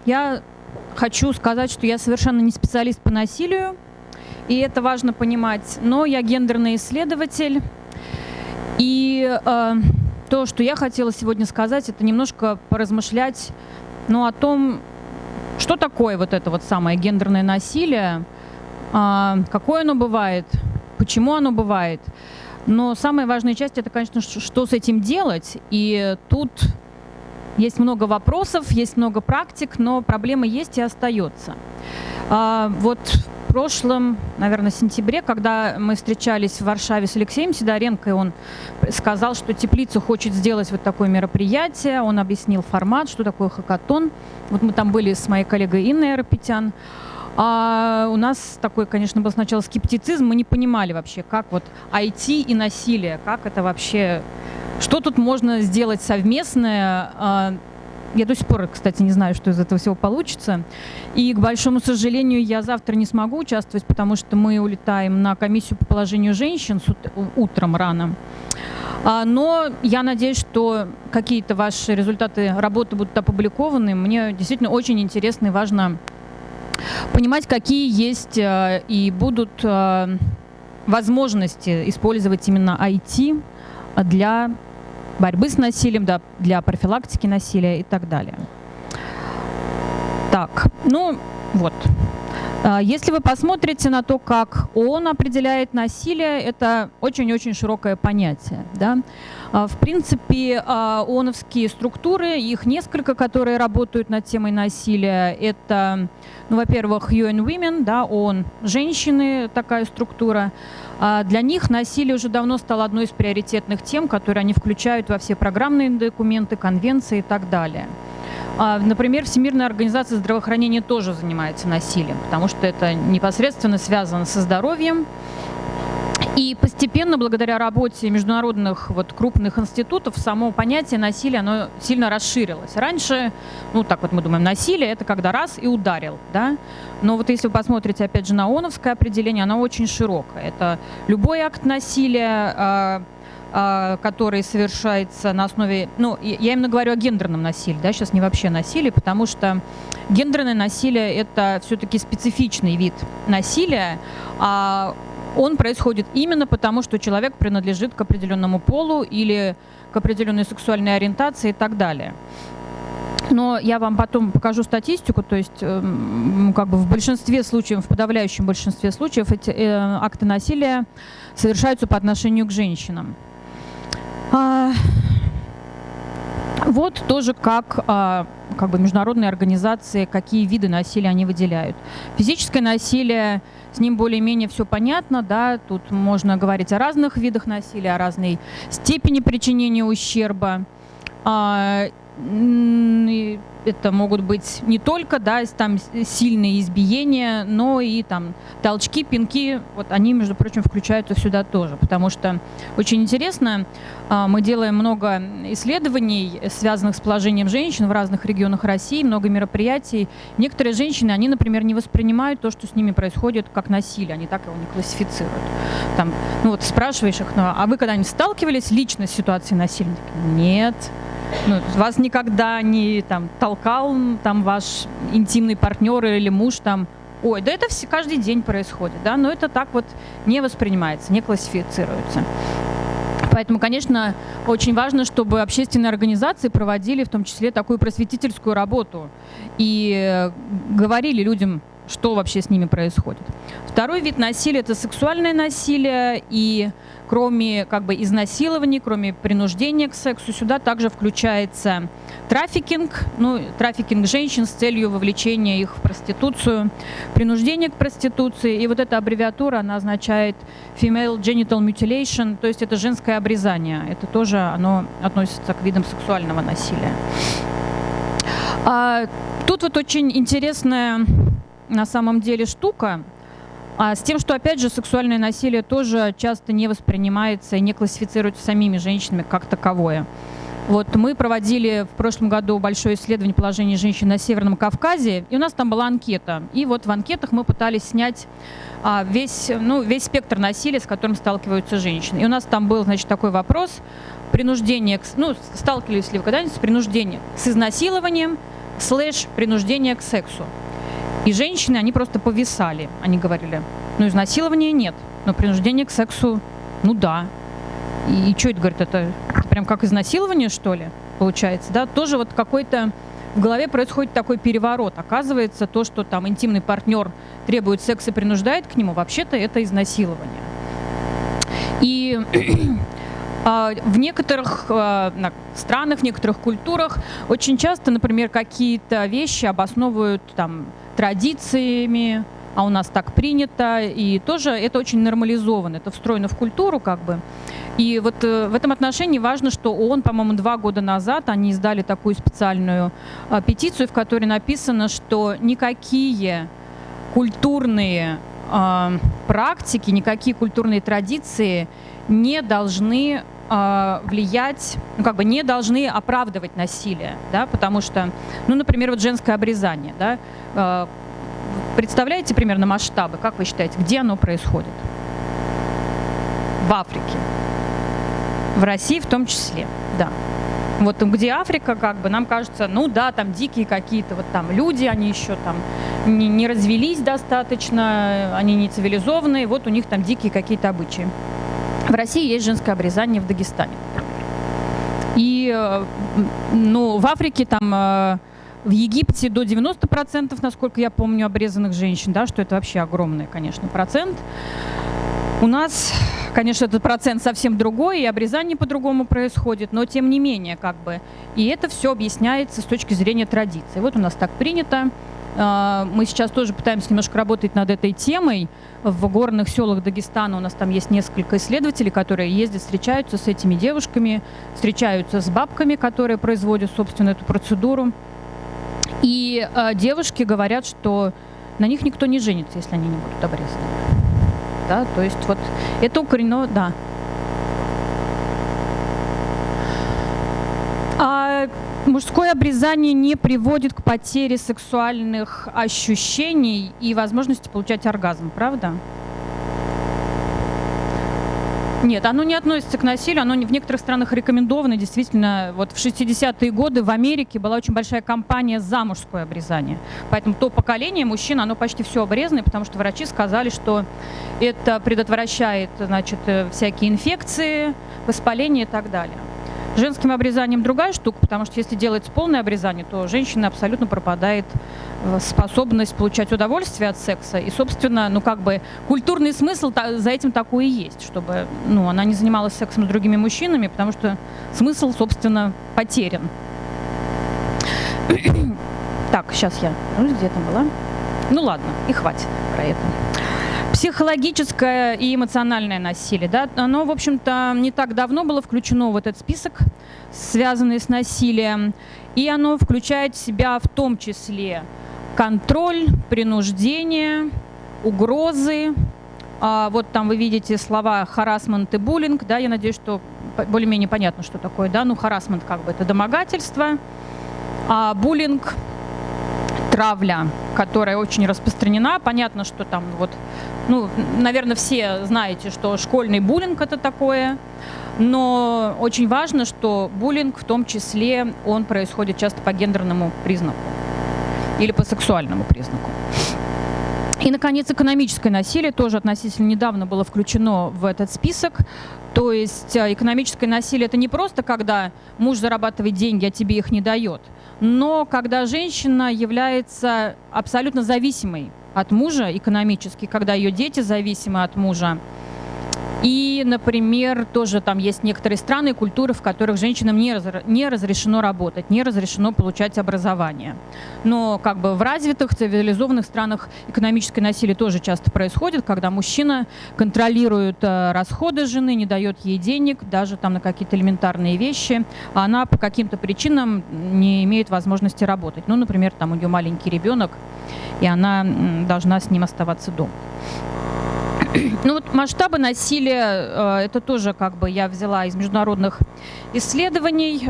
Я хочу сказать, что я совершенно не специалист по насилию, и это важно понимать, но я гендерный исследователь, и то, что я хотела сегодня сказать, это немножко поразмышлять, о том, что такое вот это вот самое гендерное насилие, какое оно бывает, почему оно бывает. Но самая важная часть — это, конечно, что с этим делать, и тут есть много вопросов, есть много практик, но проблема есть и остается. Вот в прошлом, наверное, сентябре, когда мы встречались в Варшаве с Алексеем Сидоренко, он сказал, что Теплица хочет сделать вот такое мероприятие, он объяснил формат, что такое хакатон. Вот мы там были с моей коллегой Инной Арапетян. А у нас такой, конечно, был сначала скептицизм, мы не понимали вообще, как вот IT и насилие, как это вообще, что тут можно сделать совместное. Я до сих пор, кстати, не знаю, что из этого всего получится. И, к большому сожалению, я завтра не смогу участвовать, потому что мы улетаем на комиссию по положению женщин утром рано. Но я надеюсь, что какие-то ваши результаты работы будут опубликованы. Мне действительно очень интересно и важно понимать, какие есть и будут возможности использовать именно IT для борьбы с насилием, для профилактики насилия и так далее. Так, вот. Если вы посмотрите на то, как ООН определяет насилие, это очень-очень широкое понятие. Да? В принципе, ООНовские структуры, их несколько, которые работают над темой насилия, это, во-первых, UN Women, да, ООН женщины, такая структура. Для них насилие уже давно стало одной из приоритетных тем, которые они включают во все программные документы, конвенции и так далее. Например, Всемирная организация здравоохранения тоже занимается насилием, потому что это непосредственно связано со здоровьем. И постепенно, благодаря работе международных крупных институтов, само понятие насилия, оно сильно расширилось. Раньше, так вот мы думаем, насилие — это когда раз и ударил, да? Но вот если вы посмотрите, опять же, на ООНовское определение, оно очень широкое. Это любой акт насилия, который совершается на основе... я именно говорю о гендерном насилии, да, сейчас не вообще насилие, потому что гендерное насилие — это все-таки специфичный вид насилия, он происходит именно потому, что человек принадлежит к определенному полу или к определенной сексуальной ориентации и так далее. Но я вам потом покажу статистику, то есть в большинстве случаев, в подавляющем большинстве случаев эти акты насилия совершаются по отношению к женщинам. Вот тоже как международные организации, какие виды насилия они выделяют. Физическое насилие, с ним более-менее все понятно, да, тут можно говорить о разных видах насилия, о разной степени причинения ущерба. Это могут быть не только, да, там сильные избиения, но и там толчки, пинки, вот они, между прочим, включаются сюда тоже, потому что очень интересно, мы делаем много исследований, связанных с положением женщин в разных регионах России, много мероприятий. Некоторые женщины, они, например, не воспринимают то, что с ними происходит, как насилие, они так его не классифицируют. Там, спрашиваешь их, а вы когда-нибудь сталкивались лично с ситуацией насилия? Нет. Вас никогда не толкал ваш интимный партнер или муж ой, да это каждый день происходит, да, но это так вот не воспринимается, не классифицируется. Поэтому, конечно, очень важно, чтобы общественные организации проводили в том числе такую просветительскую работу и говорили людям, что вообще с ними происходит. Второй вид насилия — это сексуальное насилие, и кроме изнасилований, кроме принуждения к сексу, сюда также включается трафикинг, трафикинг женщин с целью вовлечения их в проституцию, принуждение к проституции, и вот эта аббревиатура, она означает female genital mutilation, то есть это женское обрезание, это тоже оно относится к видам сексуального насилия. Тут вот очень интересная на самом деле штука, с тем, что, опять же, сексуальное насилие тоже часто не воспринимается и не классифицируется самими женщинами как таковое. Вот мы проводили в прошлом году большое исследование положения женщин на Северном Кавказе, и у нас там была анкета. И вот в анкетах мы пытались снять весь спектр насилия, с которым сталкиваются женщины. И у нас там был, значит, такой вопрос: принуждение, сталкивались ли вы когда-нибудь с принуждением, с изнасилованием / принуждение к сексу? И женщины, они просто повисали, они говорили: изнасилования нет, но принуждение к сексу, да. И что это, говорит, это прям как изнасилование, что ли, получается, да? Тоже вот какой-то в голове происходит такой переворот. Оказывается, то, что там интимный партнер требует секса и принуждает к нему, вообще-то это изнасилование. И в некоторых странах, в некоторых культурах очень часто, например, какие-то вещи обосновывают там традициями, а у нас так принято, и тоже это очень нормализовано, это встроено в культуру как бы. И вот в этом отношении важно, что ООН, по-моему, 2 года назад, они издали такую специальную петицию, в которой написано, что никакие культурные практики, никакие культурные традиции не должны влиять, не должны оправдывать насилие, да, потому что, например, вот женское обрезание, да, представляете примерно масштабы, как вы считаете, где оно происходит? В Африке. В России в том числе, да. Вот где Африка, нам кажется, там дикие какие-то вот там люди, они еще там не развелись достаточно, они не цивилизованные, вот у них там дикие какие-то обычаи. В России есть женское обрезание в Дагестане. И, в Африке там, в Египте до 90%, насколько я помню, обрезанных женщин, да, что это вообще огромный, конечно, процент. У нас, конечно, этот процент совсем другой, и обрезание по-другому происходит, но тем не менее, и это все объясняется с точки зрения традиции. Вот у нас так принято. Мы сейчас тоже пытаемся немножко работать над этой темой. В горных селах Дагестана у нас там есть несколько исследователей, которые ездят, встречаются с этими девушками, встречаются с бабками, которые производят, собственно, эту процедуру. И девушки говорят, что на них никто не женится, если они не будут обрезаны. Да, то есть вот это укоренено, да. Мужское обрезание не приводит к потере сексуальных ощущений и возможности получать оргазм, правда? Нет, оно не относится к насилию, оно в некоторых странах рекомендовано. Действительно, вот в 60-е годы в Америке была очень большая кампания за мужское обрезание. Поэтому то поколение мужчин, оно почти все обрезано, потому что врачи сказали, что это предотвращает, всякие инфекции, воспаление и так далее. Женским обрезанием другая штука, потому что если делается полное обрезание, то женщина абсолютно пропадает способность получать удовольствие от секса. И, собственно, культурный смысл за этим такой и есть, чтобы она не занималась сексом с другими мужчинами, потому что смысл, собственно, потерян. Так, сейчас я... где там была? Ладно, и хватит про это. Психологическое и эмоциональное насилие, да, оно, в общем-то, не так давно было включено в этот список, связанный с насилием, и оно включает в себя в том числе контроль, принуждение, угрозы. Вот там вы видите слова харассмент и буллинг, да, я надеюсь, что более-менее понятно, что такое, да, харассмент это домогательство, а буллинг — травля, которая очень распространена. Понятно, что там наверное, все знаете, что школьный буллинг — это такое, но очень важно, что буллинг в том числе, он происходит часто по гендерному признаку или по сексуальному признаку. И, наконец, экономическое насилие тоже относительно недавно было включено в этот список. То есть экономическое насилие — это не просто когда муж зарабатывает деньги, а тебе их не дает, но когда женщина является абсолютно зависимой от мужа экономически, когда ее дети зависимы от мужа. И, например, тоже там есть некоторые страны и культуры, в которых женщинам не разрешено работать, не разрешено получать образование. Но в развитых, цивилизованных странах экономическое насилие тоже часто происходит, когда мужчина контролирует расходы жены, не дает ей денег, даже там на какие-то элементарные вещи, а она по каким-то причинам не имеет возможности работать. Например, там у нее маленький ребенок, и она должна с ним оставаться дома. Ну вот масштабы насилия, это тоже как бы я взяла из международных исследований.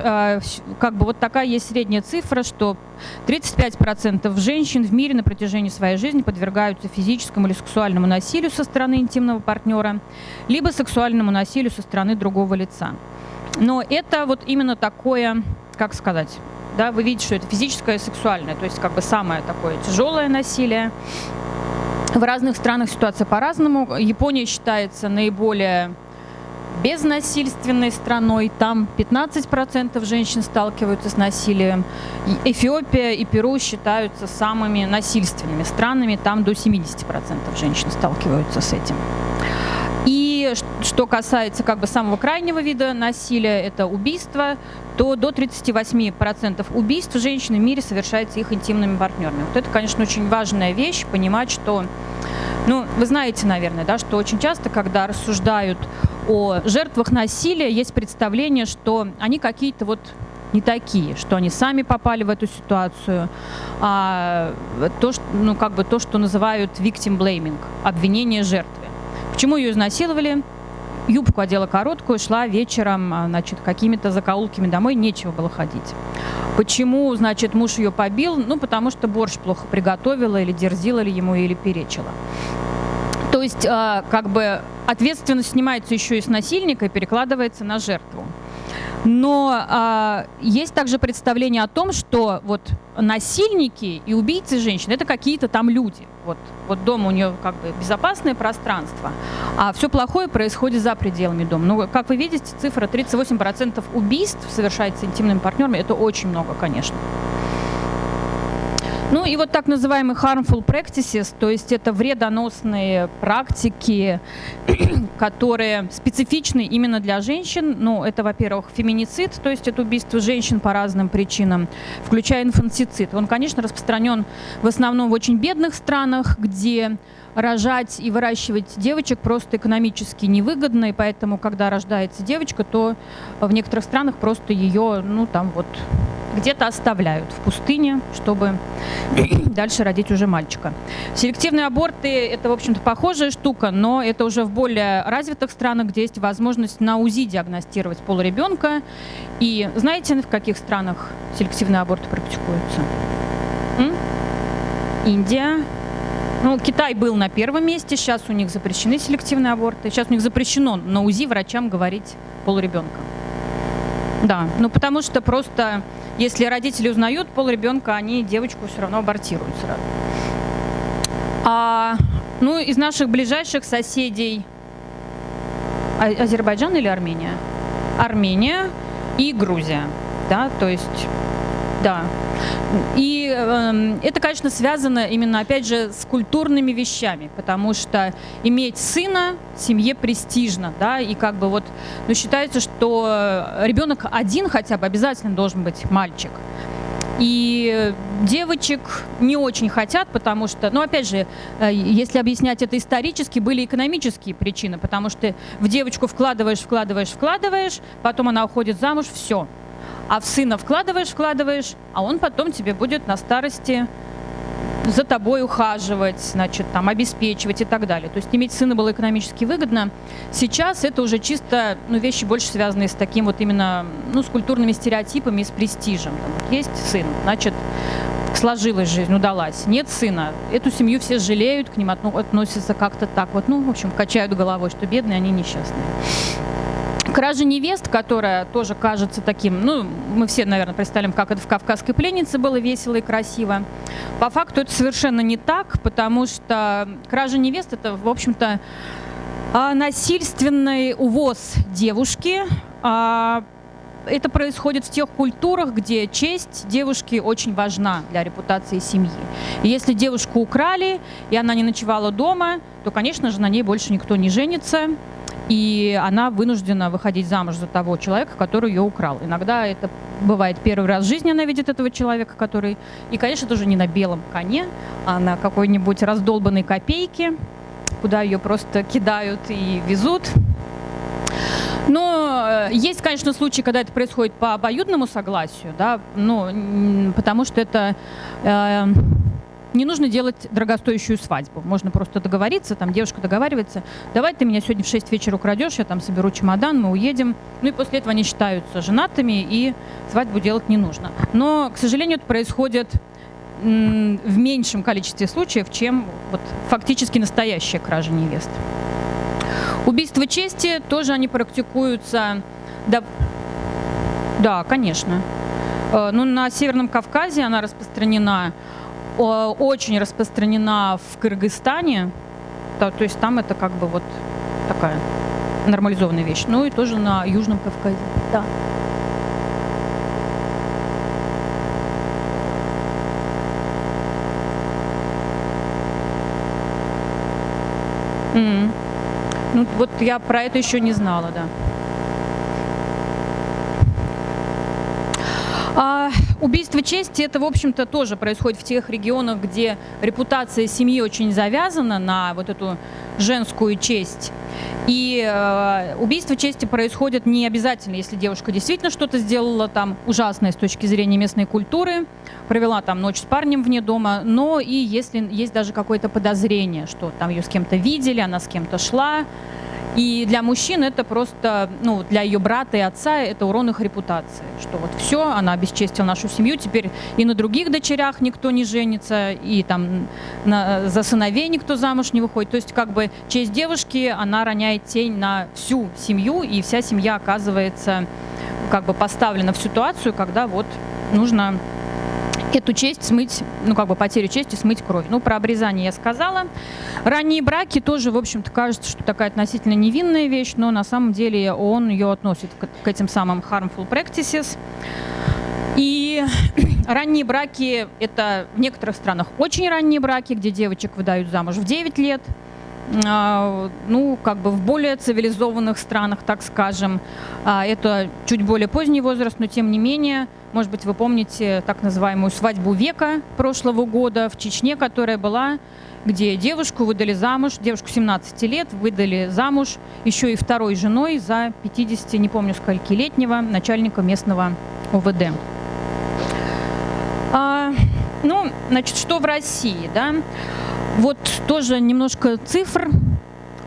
Как бы вот такая есть средняя цифра, что 35% женщин в мире на протяжении своей жизни подвергаются физическому или сексуальному насилию со стороны интимного партнера, либо сексуальному насилию со стороны другого лица. Но это вот именно такое, как сказать, да, вы видите, что это физическое и сексуальное, то есть как бы самое такое тяжелое насилие. В разных странах ситуация по-разному. Япония считается наиболее безнасильственной страной. Там 15% женщин сталкиваются с насилием. Эфиопия и Перу считаются самыми насильственными странами. Там до 70% женщин сталкиваются с этим. И что касается как бы самого крайнего вида насилия, это убийство, то до 38% убийств женщин в мире совершается их интимными партнерами. Вот это, конечно, очень важная вещь, понимать, что, ну, вы знаете, наверное, да, что очень часто, когда рассуждают о жертвах насилия, есть представление, что они какие-то вот не такие, что они сами попали в эту ситуацию, а то, что, ну, как бы то, что называют victim blaming, обвинение жертвы. Почему ее изнасиловали? Юбку одела короткую, шла вечером, значит, какими-то закоулками домой, нечего было ходить. Почему, значит, муж ее побил? Ну, потому что борщ плохо приготовила, или дерзила ли ему, или перечила. То есть, как бы, ответственность снимается еще и с насильника и перекладывается на жертву. Но есть также представление о том, что вот насильники и убийцы женщин – это какие-то там люди. Вот дома у нее как бы безопасное пространство, а все плохое происходит за пределами дома. Ну, как вы видите, цифра 38% убийств совершается интимными партнерами. Это очень много, конечно. Ну и вот так называемые harmful practices, то есть это вредоносные практики, которые специфичны именно для женщин. Ну, это, во-первых, феминицид, то есть это убийство женщин по разным причинам, включая инфантицид. Он, конечно, распространен в основном в очень бедных странах, где рожать и выращивать девочек просто экономически невыгодно, и поэтому, когда рождается девочка, то в некоторых странах просто ее, ну, там вот где-то оставляют в пустыне, чтобы дальше родить уже мальчика. Селективные аборты – это, в общем-то, похожая штука, но это уже в более развитых странах, где есть возможность на УЗИ диагностировать пол ребенка. И знаете, в каких странах селективные аборты практикуются? Индия. Ну, Китай был на первом месте, сейчас у них запрещены селективные аборты. Сейчас у них запрещено на УЗИ врачам говорить пол ребенка. Да, ну потому что просто, если родители узнают пол ребенка, они девочку все равно абортируют сразу. Ну, из наших ближайших соседей Азербайджан или Армения? Армения и Грузия, да, то есть, да. И это, конечно, связано именно, опять же, с культурными вещами, потому что иметь сына в семье престижно, да, и как бы вот, ну, считается, что ребенок один хотя бы обязательно должен быть мальчик. И девочек не очень хотят, потому что, ну, опять же, если объяснять это исторически, были экономические причины, потому что в девочку вкладываешь, потом она уходит замуж, все. А в сына вкладываешь, а он потом тебе будет на старости за тобой ухаживать, значит, там, обеспечивать и так далее. То есть иметь сына было экономически выгодно. Сейчас это уже чисто, ну, вещи больше связанные с таким вот именно, ну, с культурными стереотипами и с престижем. Там, вот есть сын, значит, сложилась жизнь, удалась. Нет сына, эту семью все жалеют, к ним относятся как-то так вот, ну, в общем, качают головой, что бедные, они несчастные. Кража невест, которая тоже кажется таким, ну, мы все, наверное, представляем, как это в «Кавказской пленнице» было весело и красиво. По факту это совершенно не так, потому что кража невест – это, в общем-то, насильственный увоз девушки. Это происходит в тех культурах, где честь девушки очень важна для репутации семьи. И если девушку украли, и она не ночевала дома, то, конечно же, на ней больше никто не женится. И она вынуждена выходить замуж за того человека, который ее украл. Иногда это бывает первый раз в жизни, она видит этого человека, который... И, конечно, тоже не на белом коне, а на какой-нибудь раздолбанной копейке, куда ее просто кидают и везут. Но есть, конечно, случаи, когда это происходит по обоюдному согласию, да, ну, потому что это... не нужно делать дорогостоящую свадьбу. Можно просто договориться, там девушка договаривается, давай ты меня сегодня в 6 вечера украдешь, я там соберу чемодан, мы уедем. Ну и после этого они считаются женатыми, и свадьбу делать не нужно. Но, к сожалению, это происходит в меньшем количестве случаев, чем вот фактически настоящая кража невест. Убийство чести тоже они практикуются, да, конечно. Ну, на Северном Кавказе она распространена, очень распространена в Кыргызстане, да, то есть там это как бы вот такая нормализованная вещь. Ну и тоже на Южном Кавказе, да. Ну вот я про это еще не знала, да. Убийство чести, это, в общем-то, тоже происходит в тех регионах, где репутация семьи очень завязана на вот эту женскую честь. И убийство чести происходит не обязательно, если девушка действительно что-то сделала там ужасное с точки зрения местной культуры, провела там ночь с парнем вне дома, но и если есть даже какое-то подозрение, что там ее с кем-то видели, она с кем-то шла. И для мужчин это просто, ну, для ее брата и отца это урон их репутации, что вот все, она обесчестила нашу семью, теперь и на других дочерях никто не женится, и там за сыновей никто замуж не выходит. То есть как бы честь девушки, она роняет тень на всю семью, и вся семья оказывается как бы поставлена в ситуацию, когда вот нужно эту честь смыть, ну как бы потерю чести смыть кровь. Ну про обрезание я сказала. Ранние браки тоже, в общем-то, кажется, что такая относительно невинная вещь, но на самом деле ООН ее относит к этим самым harmful practices. И ранние браки – это в некоторых странах очень ранние браки, где девочек выдают замуж в 9 лет. Ну, как бы в более цивилизованных странах, так скажем, это чуть более поздний возраст, но тем не менее, может быть, вы помните так называемую свадьбу века прошлого года в Чечне, которая была, где девушку выдали замуж, девушку 17 лет выдали замуж еще и второй женой за 50, не помню скольки-летнего, начальника местного ОВД. Ну, значит, что в России, да? Вот тоже немножко цифр,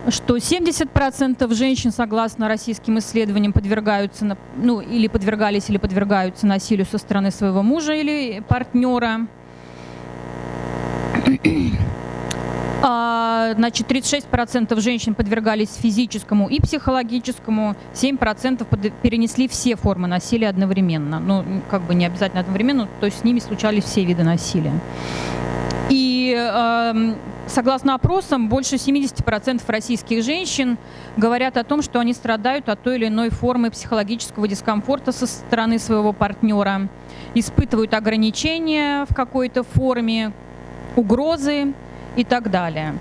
что 70% женщин, согласно российским исследованиям, подвергаются, ну, или подвергались, или подвергаются насилию со стороны своего мужа или партнера. Значит, 36% женщин подвергались физическому и психологическому, 7% перенесли все формы насилия одновременно. Ну, как бы не обязательно одновременно, то есть с ними случались все виды насилия. И согласно опросам, больше 70% российских женщин говорят о том, что они страдают от той или иной формы психологического дискомфорта со стороны своего партнера, испытывают ограничения в какой-то форме, угрозы и так далее.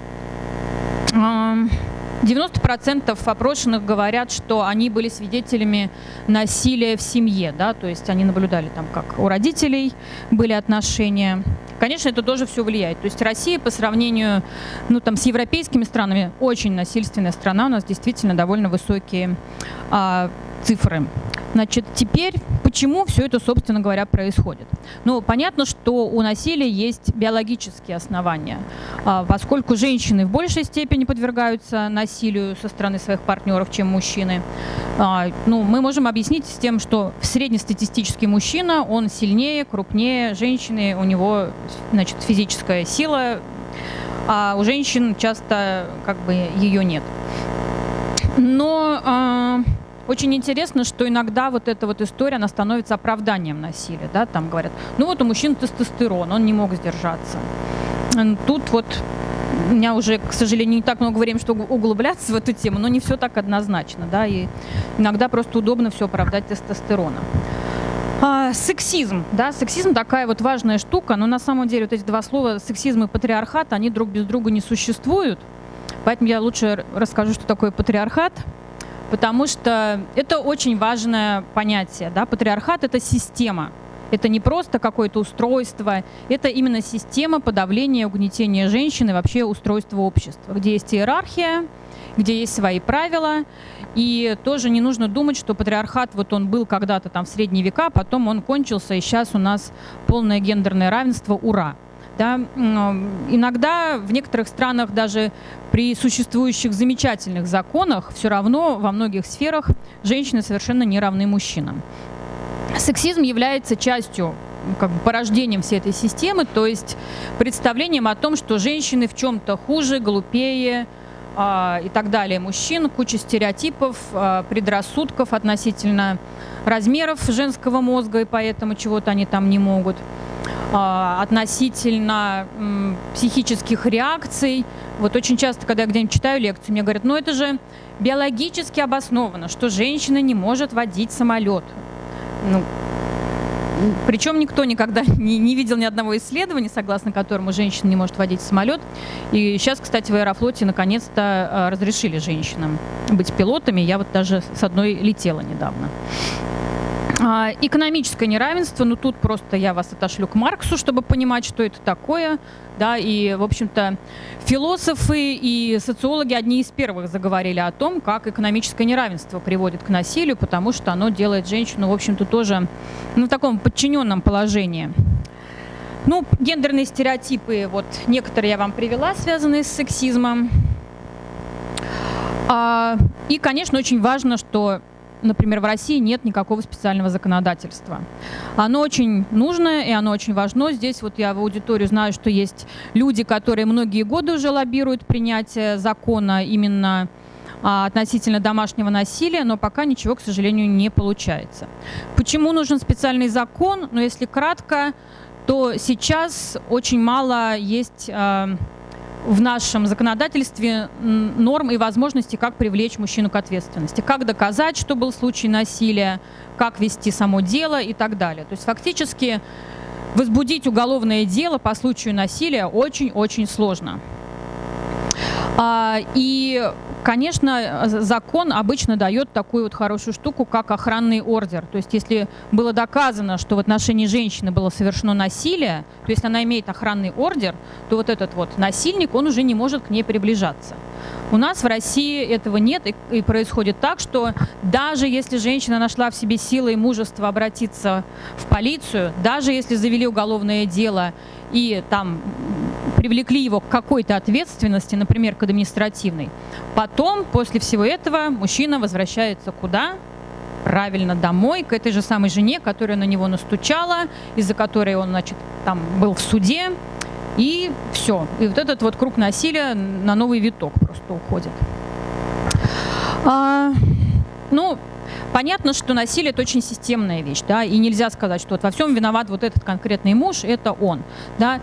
90% опрошенных говорят, что они были свидетелями насилия в семье, да, то есть они наблюдали там, как у родителей были отношения. Конечно, это тоже все влияет. То есть Россия по сравнению, ну, там, с европейскими странами очень насильственная страна, у нас действительно довольно высокие цифры. Значит, теперь, почему все это, собственно говоря, происходит? Ну, понятно, что у насилия есть биологические основания. Поскольку женщины в большей степени подвергаются насилию со стороны своих партнеров, чем мужчины, ну, мы можем объяснить с тем, что среднестатистический мужчина, он сильнее, крупнее женщины, у него, значит, физическая сила, а у женщин часто как бы ее нет. Но очень интересно, что иногда вот эта вот история, она становится оправданием насилия, да, там говорят, ну вот у мужчин тестостерон, он не мог сдержаться. Тут вот у меня уже, к сожалению, не так много времени, чтобы углубляться в эту тему, но не все так однозначно, да, и иногда просто удобно все оправдать тестостероном. Сексизм, да, сексизм такая вот важная штука, но на самом деле вот эти два слова, сексизм и патриархат, они друг без друга не существуют, поэтому я лучше расскажу, что такое патриархат. Потому что это очень важное понятие. Да? Патриархат – это система. Это не просто какое-то устройство, это именно система подавления, угнетения женщин и вообще устройство общества, где есть иерархия, где есть свои правила. И тоже не нужно думать, что патриархат, вот он был когда-то там в средние века, потом он кончился, и сейчас у нас полное гендерное равенство, ура. Да? Иногда в некоторых странах даже при существующих замечательных законах все равно во многих сферах женщины совершенно не равны мужчинам. Сексизм является частью, как бы, порождением всей этой системы, то есть представлением о том, что женщины в чем-то хуже, глупее и так далее мужчин, куча стереотипов, предрассудков относительно размеров женского мозга, и поэтому чего-то они там не могут, относительно психических реакций. Вот очень часто, когда я где-нибудь читаю лекцию, мне говорят, ну это же биологически обосновано, что женщина не может водить самолет. Ну, причем никто никогда не видел ни одного исследования, согласно которому женщина не может водить самолет. И сейчас, кстати, в Аэрофлоте наконец-то разрешили женщинам быть пилотами. Я вот даже с одной летела недавно. Экономическое неравенство, ну тут просто я вас отошлю к Марксу, чтобы понимать, что это такое. Да, и, в общем-то, философы и социологи одни из первых заговорили о том, как экономическое неравенство приводит к насилию, потому что оно делает женщину, в общем-то, тоже в таком подчиненном положении. Ну, гендерные стереотипы, вот некоторые я вам привела, связанные с сексизмом. И, конечно, очень важно, что, например, в России нет никакого специального законодательства. Оно очень нужно и оно очень важно. Здесь вот я в аудиторию знаю, что есть люди, которые многие годы уже лоббируют принятие закона именно относительно домашнего насилия, но пока ничего, к сожалению, не получается. Почему нужен специальный закон? Ну, если кратко, то сейчас очень мало есть в нашем законодательстве норм и возможностей, как привлечь мужчину к ответственности, как доказать, что был случай насилия, как вести само дело и так далее. То есть фактически возбудить уголовное дело по случаю насилия очень-очень сложно. И, конечно, закон обычно дает такую вот хорошую штуку, как охранный ордер. То есть если было доказано, что в отношении женщины было совершено насилие, то если она имеет охранный ордер, то вот этот вот насильник, он уже не может к ней приближаться. У нас в России этого нет, и происходит так, что даже если женщина нашла в себе силы и мужество обратиться в полицию, даже если завели уголовное дело и там привлекли его к какой-то ответственности, например, к административной, потом, после всего этого, мужчина возвращается куда? Правильно, домой, к этой же самой жене, которая на него настучала, из-за которой он, значит, там был в суде. И все. И вот этот вот круг насилия на новый виток просто уходит. Ну, понятно, что насилие – это очень системная вещь, да, и нельзя сказать, что вот во всем виноват вот этот конкретный муж, это он, да.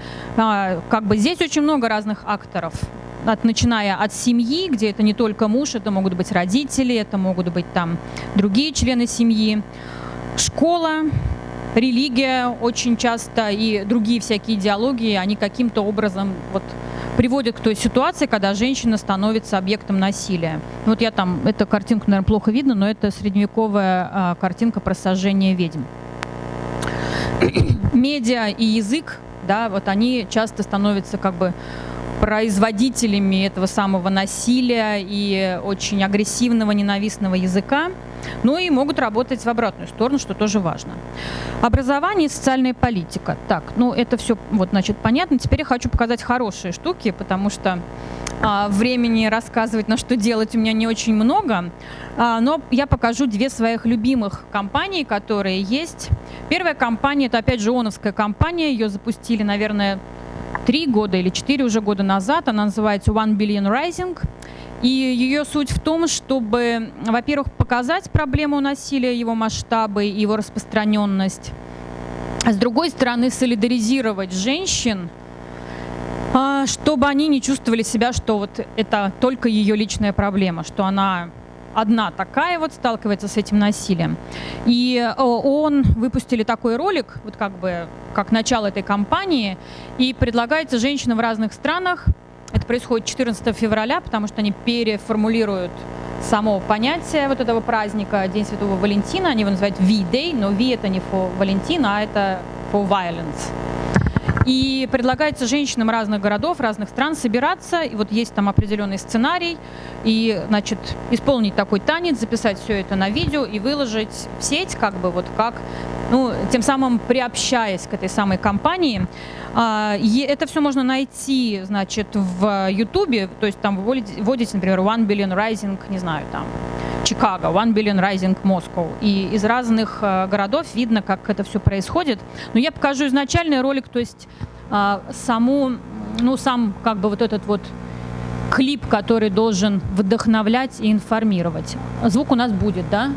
Как бы здесь очень много разных акторов, начиная от семьи, где это не только муж, это могут быть родители, это могут быть там другие члены семьи, школа, религия очень часто и другие всякие идеологии, они каким-то образом вот приводят к той ситуации, когда женщина становится объектом насилия. Вот я там, эту картинку, наверное, плохо видно, но это средневековая картинка про сожжение ведьм. Медиа и язык, да, вот они часто становятся как бы производителями этого самого насилия и очень агрессивного, ненавистного языка, ну и могут работать в обратную сторону, что тоже важно. Образование и социальная политика. Так, ну это все, вот, значит, понятно. Теперь я хочу показать хорошие штуки, потому что времени рассказывать, на что делать, у меня не очень много, но я покажу две своих любимых компании, которые есть. Первая компания, это опять же ООНовская компания, ее запустили, наверное, 3 года или 4 уже года назад. Она называется One Billion Rising. И ее суть в том, чтобы, во-первых, показать проблему насилия, его масштабы, его распространенность. А с другой стороны, солидаризировать женщин, чтобы они не чувствовали себя, что вот это только ее личная проблема, что она одна такая вот сталкивается с этим насилием. И ООН выпустили такой ролик, вот как бы как начало этой кампании, и предлагается женщинам в разных странах. Это происходит 14 февраля, потому что они переформулируют само понятие вот этого праздника, День Святого Валентина. Они его называют V-Day, но V это не for Валентин, а это for violence. И предлагается женщинам разных городов, разных стран собираться, и вот есть там определенный сценарий, и, значит, исполнить такой танец, записать все это на видео и выложить в сеть, как бы вот как ну, тем самым приобщаясь к этой самой компании. Это все можно найти, значит, в Ютубе, то есть там вы вводите, например, One Billion Rising, не знаю, там, Чикаго, One Billion Rising Moscow, и из разных городов видно, как это все происходит. Но я покажу изначальный ролик, то есть сам как бы вот этот вот клип, который должен вдохновлять и информировать. Звук у нас будет, да?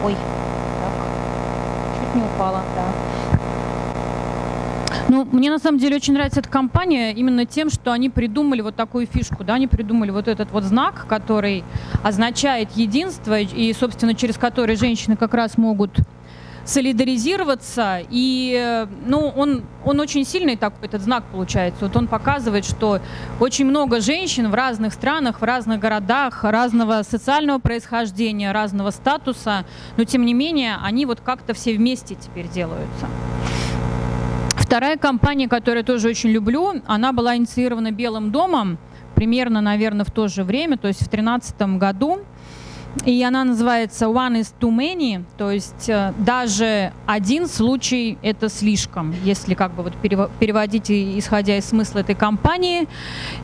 Ой, так, чуть не упала, да. Ну, мне на самом деле очень нравится эта компания именно тем, что они придумали вот такую фишку, да, они придумали вот этот вот знак, который означает единство и, собственно, через который женщины как раз могут солидаризироваться, и ну, он очень сильный такой, этот знак получается. Вот он показывает, что очень много женщин в разных странах, в разных городах, разного социального происхождения, разного статуса, но тем не менее они вот как-то все вместе теперь делаются. Вторая компания, которую я тоже очень люблю, она была инициирована Белым домом примерно, наверное, в то же время, то есть в 2013 году. И она называется One is too many, то есть даже один случай — это слишком, если как бы вот переводить, исходя из смысла этой кампании.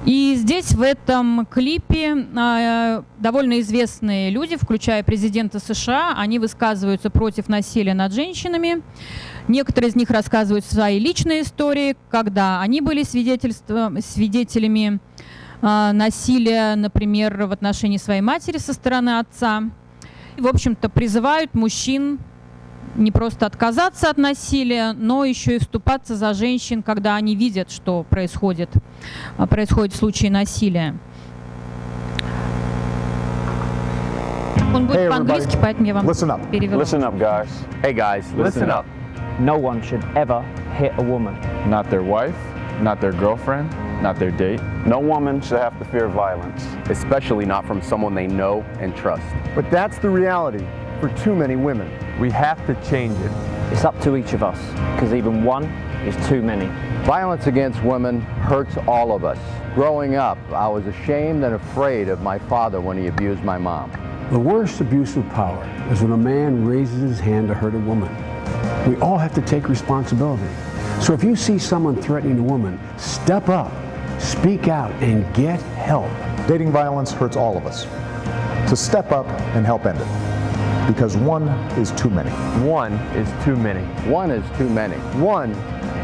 И здесь в этом клипе довольно известные люди, включая президента США, они высказываются против насилия над женщинами. Некоторые из них рассказывают свои личные истории, когда они были свидетелями насилия, например, в отношении своей матери со стороны отца. И, в общем-то, призывают мужчин не просто отказаться от насилия, но еще и вступаться за женщин, когда они видят, что происходит в случае насилия. Он будет по-английски, поэтому я вам перевела. Listen up, guys. Hey, guys, listen up. no one should ever hit a woman. Not their wife, not their girlfriend, not their date. No woman should have to fear violence, especially not from someone they know and trust. But that's the reality for too many women. We have to change it. It's up to each of us, because even one is too many. Violence against women hurts all of us. Growing up, I was ashamed and afraid of my father when he abused my mom. The worst abuse of power is when a man raises his hand to hurt a woman. We all have to take responsibility. So if you see someone threatening a woman, step up, speak out, and get help. Dating violence hurts all of us. So step up and help end it. Because one is too many. One is too many. One is too many. One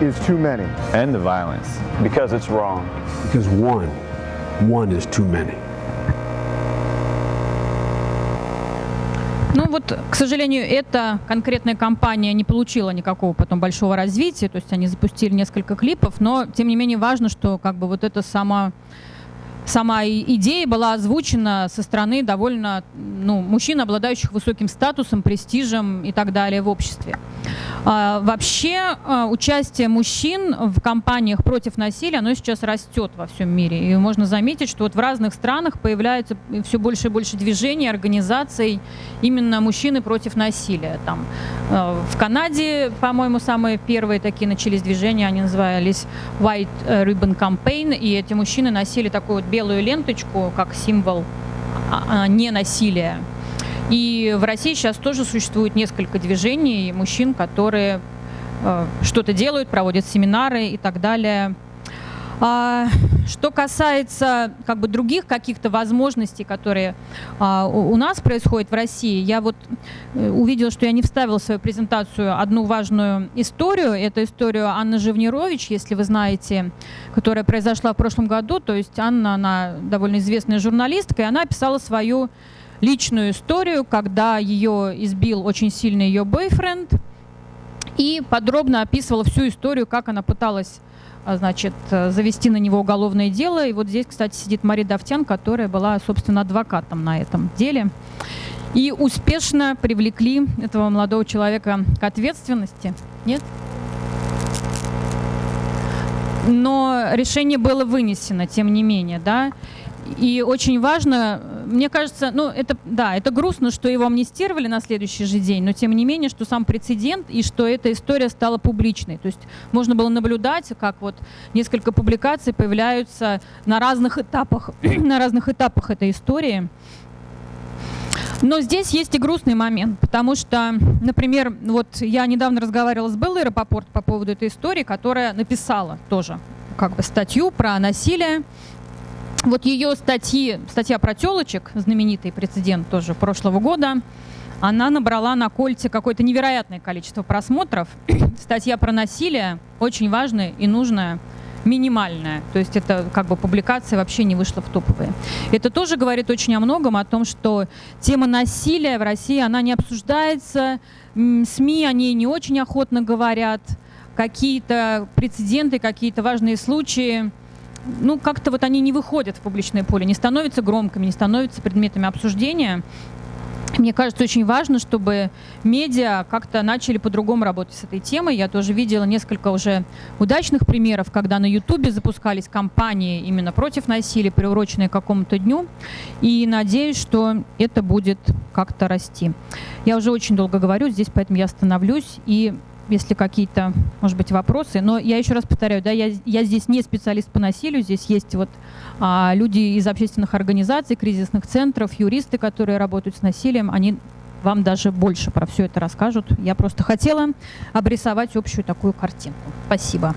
is too many. End the violence. Because it's wrong. Because one is too many. Ну вот, к сожалению, эта конкретная кампания не получила никакого потом большого развития, то есть они запустили несколько клипов, но тем не менее важно, что как бы вот эта сама идея была озвучена со стороны довольно мужчин, обладающих высоким статусом, престижем и так далее в обществе. Вообще участие мужчин в кампаниях против насилия, оно сейчас растет во всем мире. И можно заметить, что вот в разных странах появляется все больше и больше движений, организаций именно мужчины против насилия. Там, в Канаде, по-моему, самые первые такие начались движения, они назывались White Ribbon Campaign, и эти мужчины носили такую вот белую ленточку, как символ ненасилия. И в России сейчас тоже существует несколько движений мужчин, которые что-то делают, проводят семинары и так далее. Что касается как бы других каких-то возможностей, которые у нас происходят в России, я вот увидела, что я не вставила в свою презентацию одну важную историю. Это историю Анны Живнирович, если вы знаете, которая произошла в прошлом году. То есть Анна, она довольно известная журналистка, и она описала свою личную историю, когда ее избил очень сильно ее бойфренд, и подробно описывала всю историю, как она пыталась, значит, завести на него уголовное дело. И вот здесь, кстати, сидит Мария Давтян, которая была, собственно, адвокатом на этом деле. И успешно привлекли этого молодого человека к ответственности. Нет? Но решение было вынесено, тем не менее, да. И очень важно, мне кажется, это грустно, что его амнистировали на следующий же день, но тем не менее, что сам прецедент и что эта история стала публичной. То есть можно было наблюдать, как вот несколько публикаций появляются на разных этапах этой истории. Но здесь есть и грустный момент, потому что, например, вот я недавно разговаривала с Беллой Рапопорт по поводу этой истории, которая написала тоже как бы статью про насилие. Вот ее статья про телочек, знаменитый прецедент тоже прошлого года, она набрала на Кольце какое-то невероятное количество просмотров. Статья про насилие очень важная и нужная, минимальная. То есть это как бы публикация вообще не вышла в топовые. Это тоже говорит очень о многом, о том, что тема насилия в России, она не обсуждается, СМИ о ней не очень охотно говорят, какие-то прецеденты, какие-то важные случаи, как-то вот они не выходят в публичное поле, не становятся громкими, не становятся предметами обсуждения. Мне кажется, очень важно, чтобы медиа как-то начали по-другому работать с этой темой. Я тоже видела несколько уже удачных примеров, когда на Ютубе запускались кампании именно против насилия, приуроченные к какому-то дню. И надеюсь, что это будет как-то расти. Я уже очень долго говорю здесь, поэтому я остановлюсь. И если какие-то, может быть, вопросы. Но я еще раз повторяю, да, я здесь не специалист по насилию, здесь есть вот люди из общественных организаций, кризисных центров, юристы, которые работают с насилием, они вам даже больше про все это расскажут. Я просто хотела обрисовать общую такую картинку. Спасибо.